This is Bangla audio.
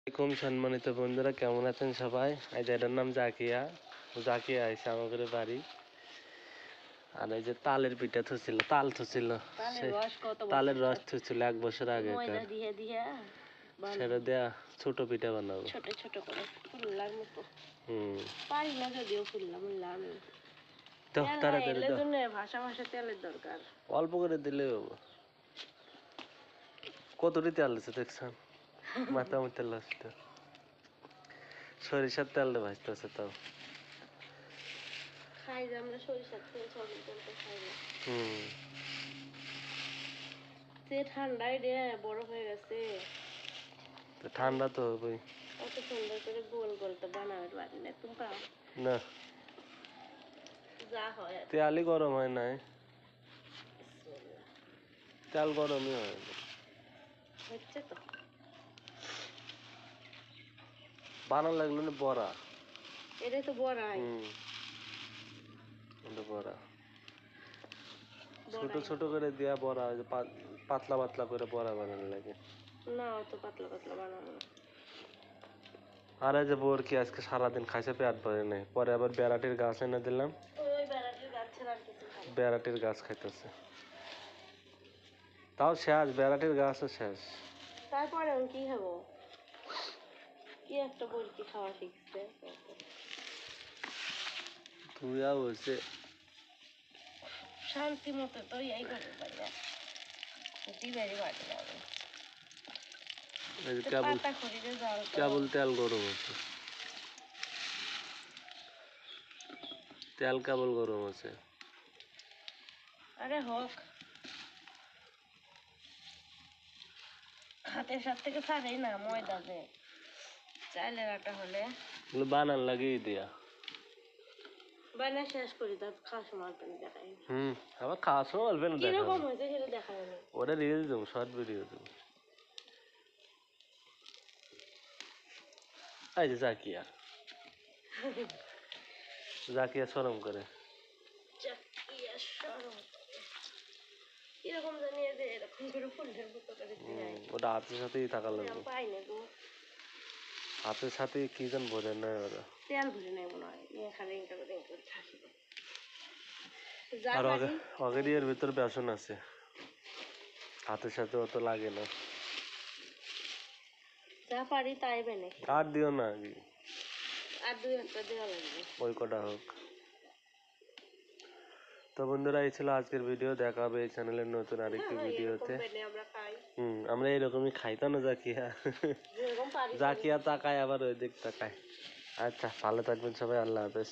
আসসালামাইকুম সম্মানিত বন্ধুরা, কেমন আছেন সবাই? আজ এটার নাম জাকিয়া। জাকিয়া আইসে আমাদের বাড়ি। আর এই যে তালের পিঠা থুছিল, তাল থুছিল, তালের রস থুছিল 1 বছর আগে। সেটা দেয়া ছোট পিঠা বানাবো, ছোট ছোট করে ফুললার মতো। পারি না যদিও ফুললাম আমি। তো তাড়াতাড়ি দাও, ভাষা ভাষা তেলের দরকার, অল্প করে দিলে হবে। কতটি তেল আছে দেখছেন? মাথা মতো লাস্ট সরিষার তেল দিয়ে ভাজতেছে। তাও খাই যে আমরা সরিষার তেল, সরিষার তেলটা খাই না। সে ঠান্ডায় রে বরফ হয়ে গেছে, তো ঠান্ডা তো হবেই। অত সুন্দর করে গোল গোল তো বানাতে পারি না তোমরা না, যা হয় তেলই গরম হয় নাই, তেল গরমই হয় হচ্ছে তো। বানান লাগলো না বড়া, এটাই তো বড়া। বড়া ছোট ছোট করে দিয়া বড়া, পাতলা পাতলা করে বড়া বানানো লাগে না, অত পাতলা পাতলা বানানো। আর এই যে বোর কি আজকে সারাদিন খাইছে, পেট ভরে নাই। পরে আবার বেড়াটির গাছ এনে দিলাম, বেড়াটির গাছ খাইতেছে। তাও শেষ, বেড়াটির গাছও শেষ। তারপরে আমি কি খাবো? কি একটা বলছি খাওয়া শিখছে তুই বলছে শান্তি মতো তো এই করতে পারি না, কেবল তেল গরম আছে, তেল কেবল গরম আছে। আরে হোক, হাতের সাথে থেকে ছাড়েই না ময়দা যে চাইলের আটা হলে বানান লাগিয়ে দিয়া বানা শেষ করি, তারপর খাওয়ার সময় অল্প দেখাই। আবার খাওয়ার সময় অল্প দেখাই, কিরকম হয়েছে সেটা দেখাই না। ওটা রিলস দেবো, শর্ট ভিডিও দেবো। এই যে জাকিয়া, জাকিয়া শরম করে, জাকিয়া শরম করে কিরকম জানি যে এরকম করে ফুলের মতো করে দেয়। ওটা হাতের সাথেই থাকা লাগবে, পাই না গো, হাতের সাথে কি যেন ভরে নেয় ওরা, তেল ভরে নেয় মনে হয়, এখানে এটা করে থাকি। আর অগেরিয়ার ভিতর বেসন আছে, হাতের সাথে অত লাগে না। যা পারি তাই বেনে আর দিও না, আর 2-1টা দেওয়া লাগবে, ওই কটা হোক। তো বন্ধুরা, এই ছিল আজকের ভিডিও। দেখা হবে এই চ্যানেলের নতুন আরেকটি ভিডিওতে। আমরা এরকমই খাইতাম না জাকিয়া, জাকিয়া তাকায় আবার ওই দিক তাকায়। আচ্ছা, ভালো থাকবেন সবাই, আল্লাহ হাফেজ।